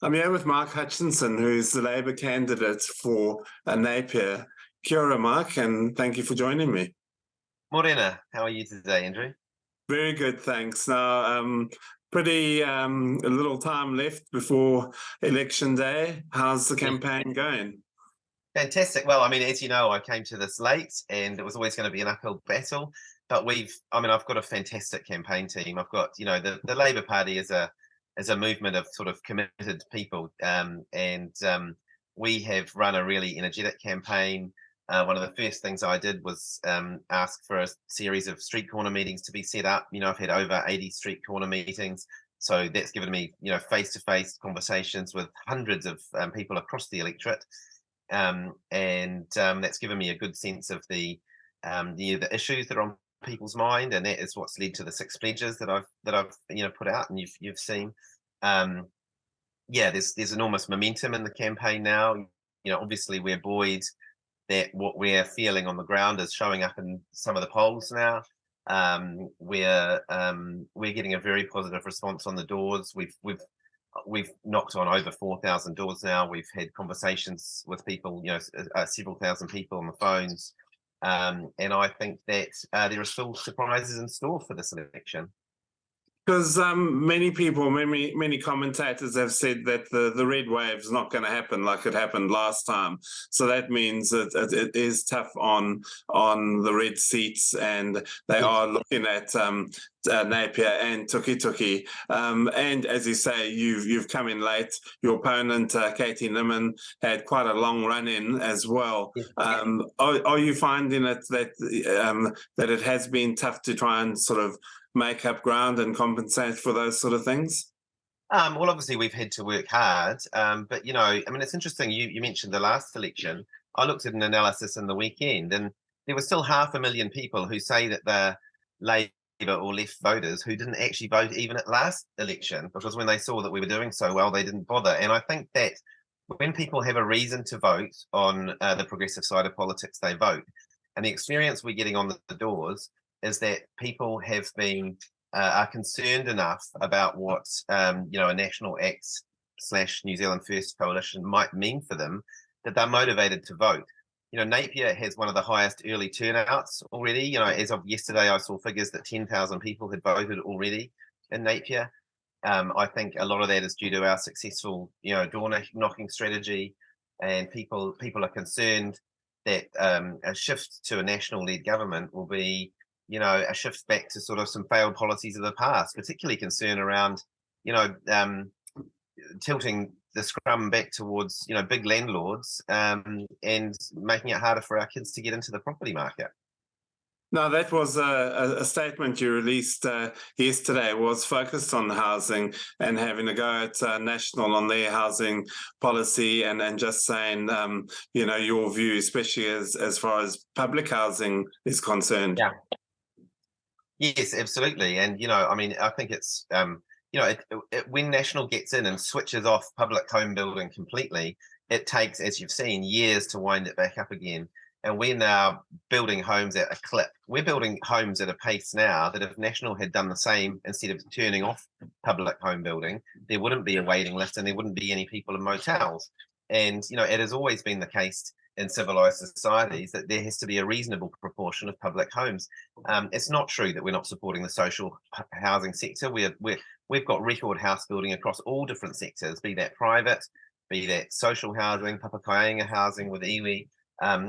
I'm here with Mark Hutchinson, who's the Labour candidate for Napier. Kia ora, Mark, and thank you for joining me. Morena, how are you today, Andrew? Very good, thanks. Now, pretty a little time left before election day. How's the Yeah. campaign going? Fantastic. Well, I mean, as you know, I came to this late and it was always going to be an uphill battle. But I've got a fantastic campaign team. I've got, the Labour Party is a movement of sort of committed people. And we have run a really energetic campaign. One of the first things I did was ask for a series of street corner meetings to be set up. I've had over 80 street corner meetings. So that's given me, face-to-face conversations with hundreds of people across the electorate. And that's given me a good sense of the issues that are on people's mind, and that is what's led to the 6 pledges that I've put out, and you've seen. There's enormous momentum in the campaign now. Obviously we're buoyed that what we're feeling on the ground is showing up in some of the polls now. We're getting a very positive response on the doors. We've knocked on over 4,000 doors now. We've had conversations with people, several thousand people on the phones. And I think that there are still surprises in store for this election. Because many people, many commentators have said that the red wave is not going to happen like it happened last time. So that means that it is tough on the red seats, and they are looking at Napier and Tuki. And as you say, you've come in late. Your opponent, Katie Nimmin, had quite a long run in as well. Are you finding it that it has been tough to try and sort of make up ground and compensate for those sort of things? Well, obviously we've had to work hard, but it's interesting. You mentioned the last election. I looked at an analysis in the weekend, and there were still 500,000 people who say that they're Labour or Left voters who didn't actually vote even at last election, because when they saw that we were doing so well, they didn't bother. And I think that when people have a reason to vote on the progressive side of politics, they vote. And the experience we're getting on the doors is that people have been are concerned enough about what a National X / New Zealand First coalition might mean for them, that they're motivated to vote. Napier has one of the highest early turnouts already. As of yesterday, I saw figures that 10,000 people had voted already in Napier. I think a lot of that is due to our successful, door knocking strategy, and people are concerned that a shift to a national-led government will be a shift back to sort of some failed policies of the past, particularly concern around, tilting the scrum back towards, big landlords, and making it harder for our kids to get into the property market. Now, that was a statement you released yesterday, was focused on housing and having a go at National on their housing policy, and just saying, your view, especially as far as public housing is concerned. Yeah. Yes, absolutely. And, I think it's, when National gets in and switches off public home building completely, it takes, as you've seen, years to wind it back up again. And we're now building homes at a clip. We're building homes at a pace now that if National had done the same, instead of turning off public home building, there wouldn't be a waiting list and there wouldn't be any people in motels. And, it has always been the case in civilized societies that there has to be a reasonable proportion of public homes. It's not true that we're not supporting the social housing sector. We've got record house building across all different sectors, be that private, be that social housing, Papakāinga housing with iwi.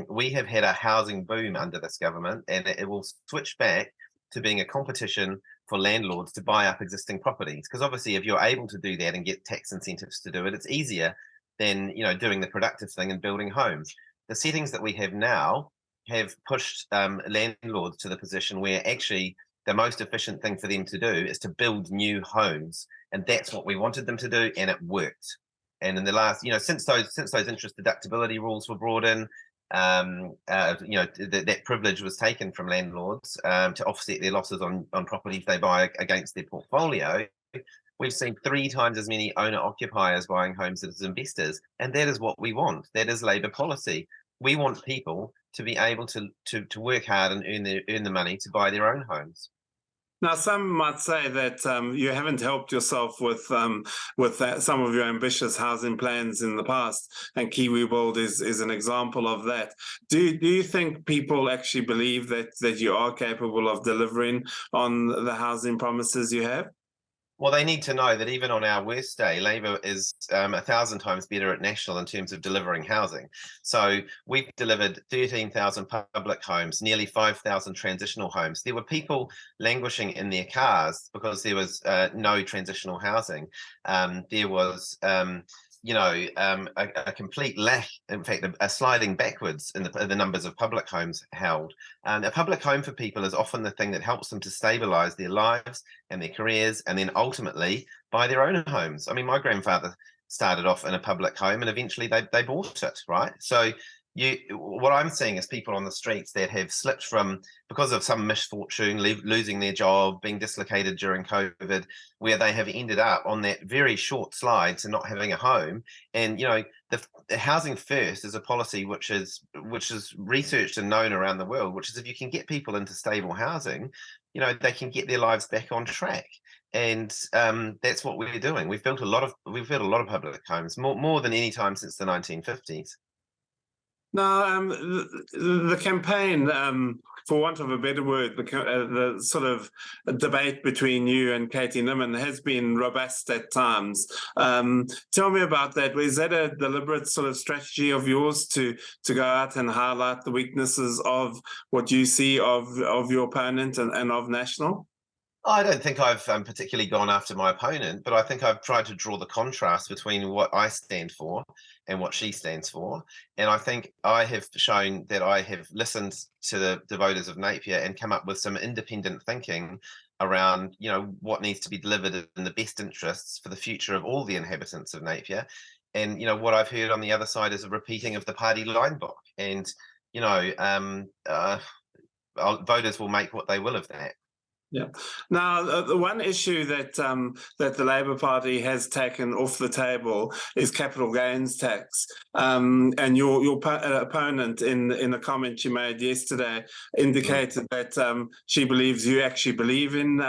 We have had a housing boom under this government, and it will switch back to being a competition for landlords to buy up existing properties. Because obviously, if you're able to do that and get tax incentives to do it, it's easier than doing the productive thing and building homes. The settings that we have now have pushed landlords to the position where actually the most efficient thing for them to do is to build new homes, and that's what we wanted them to do, and it worked. And in the last, since those interest deductibility rules were brought in, that privilege was taken from landlords to offset their losses on properties they buy against their portfolio. We've seen 3 times as many owner-occupiers buying homes as investors, and that is what we want. That is Labour policy. We want people to be able to work hard and earn the money to buy their own homes. Now, some might say that you haven't helped yourself with some of your ambitious housing plans in the past, and Kiwi Build is an example of that. Do you think people actually believe that you are capable of delivering on the housing promises you have? Well, they need to know that even on our worst day, Labor is 1,000 times better at national in terms of delivering housing. So we've delivered 13,000 public homes, nearly 5,000 transitional homes. There were people languishing in their cars because there was no transitional housing. There was a complete lack, in fact, a sliding backwards in the numbers of public homes held. A public home for people is often the thing that helps them to stabilize their lives and their careers, and then ultimately buy their own homes. I mean, my grandfather started off in a public home and eventually they bought it, right? So what I'm seeing is people on the streets that have slipped from, because of some misfortune, losing their job, being dislocated during COVID, where they have ended up on that very short slide to not having a home. And the housing first is a policy which is researched and known around the world, which is if you can get people into stable housing, they can get their lives back on track. And that's what we're doing. We've built a lot of public homes, more than any time since the 1950s. Now, the campaign, for want of a better word, the sort of debate between you and Katie Nimmin has been robust at times. Tell me about that. Is that a deliberate sort of strategy of yours to go out and highlight the weaknesses of what you see of your opponent and of National? I don't think I've particularly gone after my opponent, but I think I've tried to draw the contrast between what I stand for and what she stands for. And I think I have shown that I have listened to the voters of Napier and come up with some independent thinking around, what needs to be delivered in the best interests for the future of all the inhabitants of Napier. And, what I've heard on the other side is a repeating of the party line book. And, voters will make what they will of that. Yeah. Now, the one issue that the Labour Party has taken off the table is capital gains tax. And your opponent, in a comment she made yesterday, indicated that she believes you actually believe in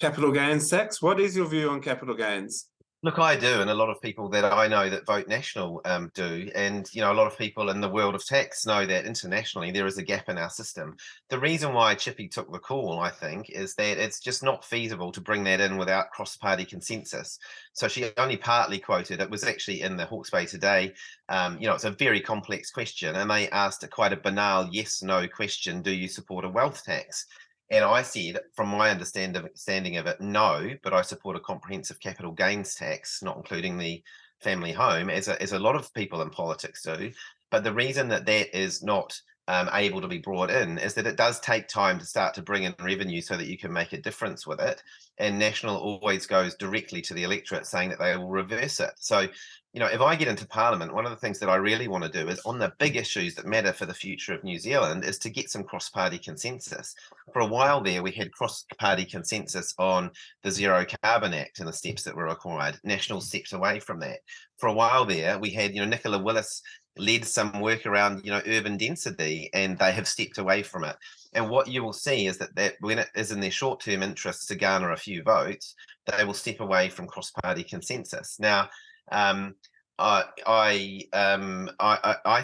capital gains tax. What is your view on capital gains? Look, I do, and a lot of people that I know that vote National do, and a lot of people in the world of tax know that internationally there is a gap in our system. The reason why Chippy took the call, I think, is that it's just not feasible to bring that in without cross-party consensus. So she only partly quoted. It was actually in the Hawke's Bay today. It's a very complex question, and they asked quite a banal yes/no question: do you support a wealth tax? And I said, from my understanding of it, no, but I support a comprehensive capital gains tax, not including the family home, as a lot of people in politics do. But the reason that is not able to be brought in is that it does take time to start to bring in revenue so that you can make a difference with it. And National always goes directly to the electorate saying that they will reverse it. So, if I get into Parliament, one of the things that I really want to do is on the big issues that matter for the future of New Zealand is to get some cross-party consensus. For a while there, we had cross-party consensus on the Zero Carbon Act and the steps that were required. National stepped away from that. For a while there, we had, Nicola Willis led some work around, urban density, and they have stepped away from it. And what you will see is that when it is in their short-term interests to garner a few votes, they will step away from cross-party consensus. Now, I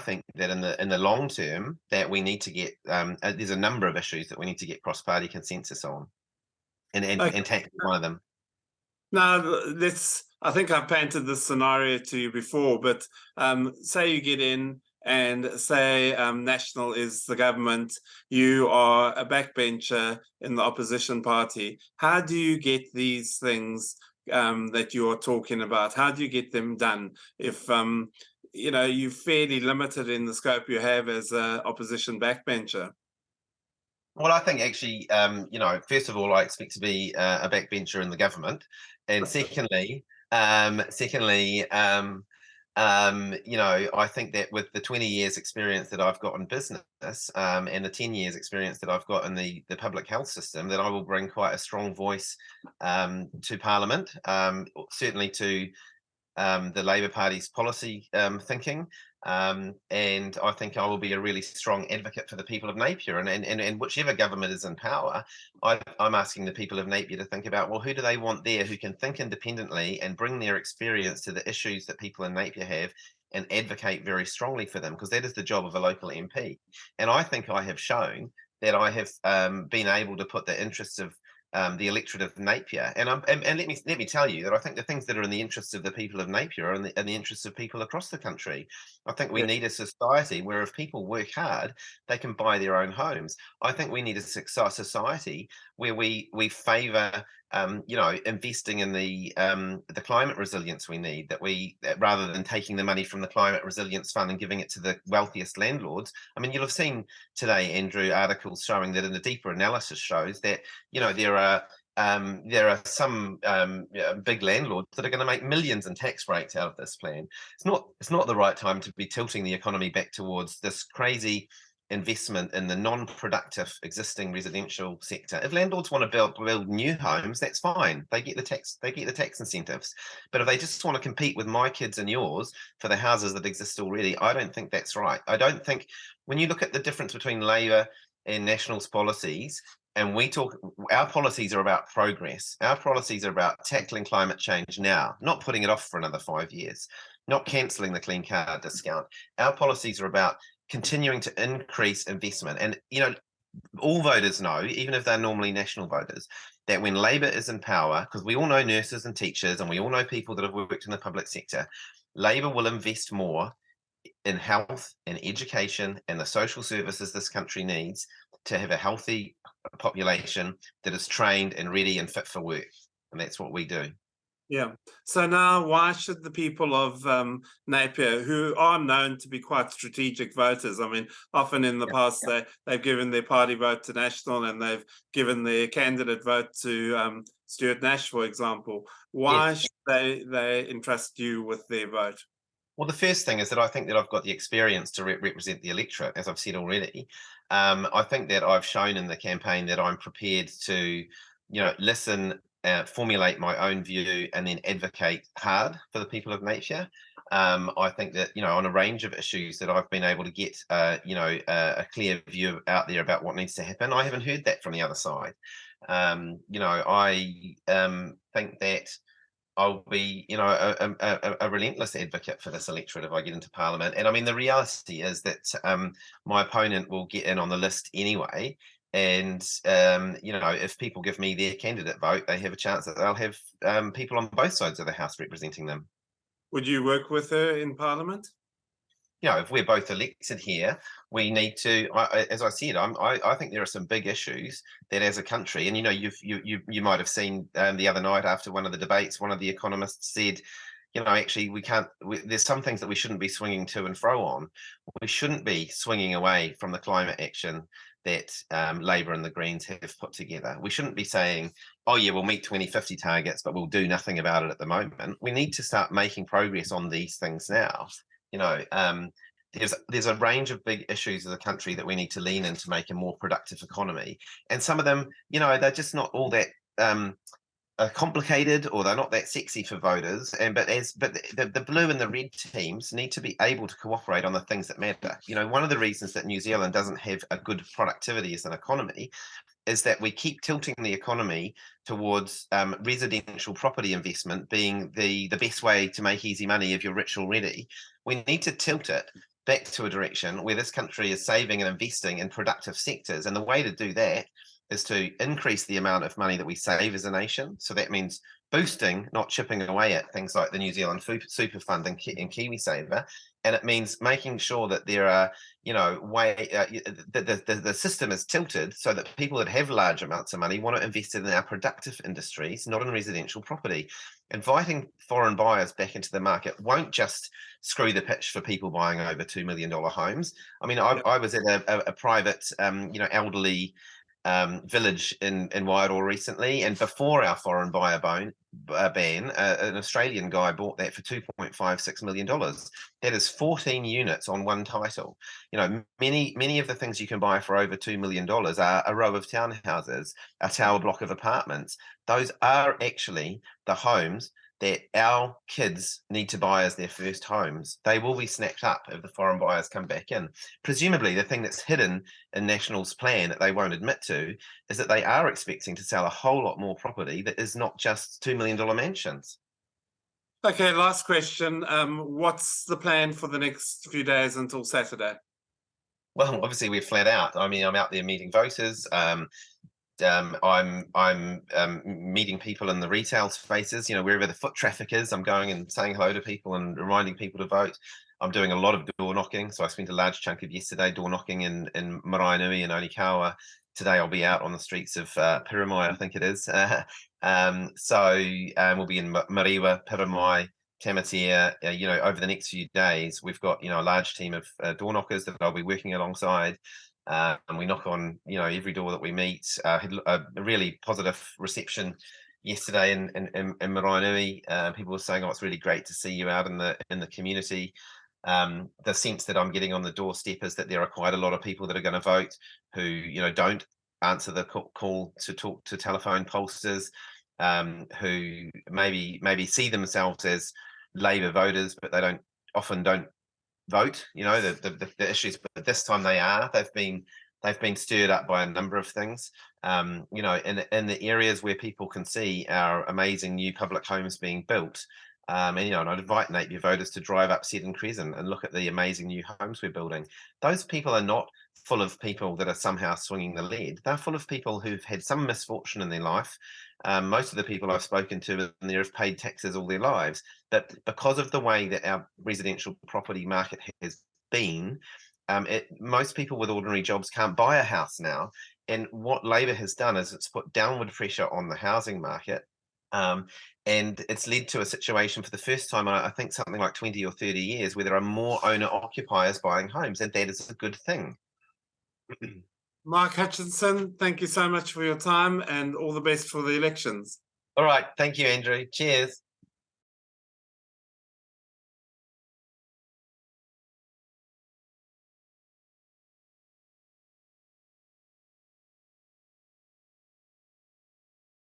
think that in the long term that we need to get there's a number of issues that we need to get cross-party consensus on, and tax one of them. Now, I think I've painted this scenario to you before, but say you get in and say National is the government, you are a backbencher in the opposition party. How do you get these things that you're talking about? How do you get them done if you're fairly limited in the scope you have as an opposition backbencher? Well, I think actually, first of all, I expect to be a backbencher in the government, and secondly, I think that with the 20 years experience that I've got in business and the 10 years experience that I've got in the public health system, that I will bring quite a strong voice to Parliament, certainly to the Labour Party's policy thinking. And I think I will be a really strong advocate for the people of Napier. And whichever government is in power, I'm asking the people of Napier to think about, well, who do they want there who can think independently and bring their experience to the issues that people in Napier have and advocate very strongly for them, because that is the job of a local MP. And I think I have shown that I have been able to put the interests of the electorate of Napier, and let me tell you that I think the things that are in the interests of the people of Napier are in the interests of people across the country. I think we need a society where if people work hard, they can buy their own homes. I think we need a society where we favour investing in the climate resilience we need. That rather than taking the money from the climate resilience fund and giving it to the wealthiest landlords. I mean, you'll have seen today, Andrew, articles showing that in the deeper analysis shows that there are some big landlords that are going to make millions in tax breaks out of this plan. It's not the right time to be tilting the economy back towards this crazy investment in the non-productive existing residential sector. If landlords want to build new homes, that's fine. They get the tax incentives. But if they just want to compete with my kids and yours for the houses that exist already, I don't think that's right. I don't think, when you look at the difference between Labour and National's policies, and our policies are about progress. Our policies are about tackling climate change now, not putting it off for another 5 years, not cancelling the clean car discount. Our policies are about continuing to increase investment. And, all voters know, even if they're normally National voters, that when Labour is in power, because we all know nurses and teachers, and we all know people that have worked in the public sector, Labour will invest more in health and education and the social services this country needs to have a healthy population that is trained and ready and fit for work. And that's what we do. Yeah. So now, why should the people of Napier, who are known to be quite strategic voters, I mean, often in the past they've given their party vote to National and they've given their candidate vote to Stuart Nash, for example. Why should they entrust you with their vote? Well, the first thing is that I think that I've got the experience to represent the electorate, as I've said already. I think that I've shown in the campaign that I'm prepared to, listen, formulate my own view, and then advocate hard for the people of Napier. I think that, on a range of issues that I've been able to get, a clear view out there about what needs to happen. I haven't heard that from the other side. I think that I'll be, a relentless advocate for this electorate if I get into Parliament. And I mean, the reality is that my opponent will get in on the list anyway. And, if people give me their candidate vote, they have a chance that they'll have people on both sides of the House representing them. Would you work with her in Parliament? If we're both elected here, we need to, as I said, I think there are some big issues that as a country, and you might have seen the other night after one of the debates, one of the economists said, actually there's some things that we shouldn't be swinging to and fro on. We shouldn't be swinging away from the climate action that Labour and the Greens have put together. We shouldn't be saying, oh yeah, we'll meet 2050 targets, but we'll do nothing about it at the moment. We need to start making progress on these things now. There's a range of big issues as a country that we need to lean in to make a more productive economy. And some of them, they're just not all that complicated, or they're not that sexy for voters. But the blue and the red teams need to be able to cooperate on the things that matter. One of the reasons that New Zealand doesn't have a good productivity as an economy is that we keep tilting the economy towards residential property investment being the best way to make easy money if you're rich already. We need to tilt it back to a direction where this country is saving and investing in productive sectors. And the way to do that is to increase the amount of money that we save as a nation. So that means boosting, not chipping away at things like the New Zealand Super Fund and KiwiSaver. And it means making sure that there are, the system is tilted so that people that have large amounts of money want to invest in our productive industries, not in residential property. Inviting foreign buyers back into the market won't just screw the pitch for people buying over $2 million homes. I mean, I was at a private, elderly village in Wairoa recently, and before our foreign buyer ban, an Australian guy bought that for $2.56 million. That is 14 units on one title. Many of the things you can buy for over $2 million are a row of townhouses, a tower block of apartments. Those are actually the homes that our kids need to buy as their first homes, they will be snapped up if the foreign buyers come back in. Presumably, the thing that's hidden in National's plan that they won't admit to is that they are expecting to sell a whole lot more property that is not just $2 million mansions. Okay, last question. What's the plan for the next few days until Saturday? Well, obviously we're flat out. I mean, I'm out there meeting voters. I'm meeting people in the retail spaces. You know, wherever the foot traffic is, I'm going and saying hello to people and reminding people to vote. I'm doing a lot of door knocking. So I spent a large chunk of yesterday door knocking in Maraenui and Onikawa. Today I'll be out on the streets of Piramai, I think it is. We'll be in Mariwa, Piramai, Tamatea. You know, over the next few days, we've got, you know, a large team of door knockers that I'll be working alongside. And we knock on, you know, every door that we meet. Had a really positive reception yesterday in Maraenui. People were saying, "Oh, it's really great to see you out in the community." The sense that I'm getting on the doorstep is that there are quite a lot of people that are going to vote who, you know, don't answer the call to talk to telephone pollsters, who maybe see themselves as Labour voters, but they often don't vote. You know, the issues, but this time they are. They've been stirred up by a number of things. You know, in the areas where people can see our amazing new public homes being built. And you know, and I'd invite Napier voters to drive up Seddon Crescent and look at the amazing new homes we're building. Those people are not full of people that are somehow swinging the lead. They're full of people who've had some misfortune in their life. Most of the people I've spoken to in there have paid taxes all their lives, but because of the way that our residential property market has been, most people with ordinary jobs can't buy a house now. And what Labor has done is it's put downward pressure on the housing market. And it's led to a situation for the first time, I think something like 20 or 30 years, where there are more owner occupiers buying homes, and that is a good thing. Mark Hutchinson, thank you so much for your time and all the best for the elections. All right. Thank you, Andrew. Cheers.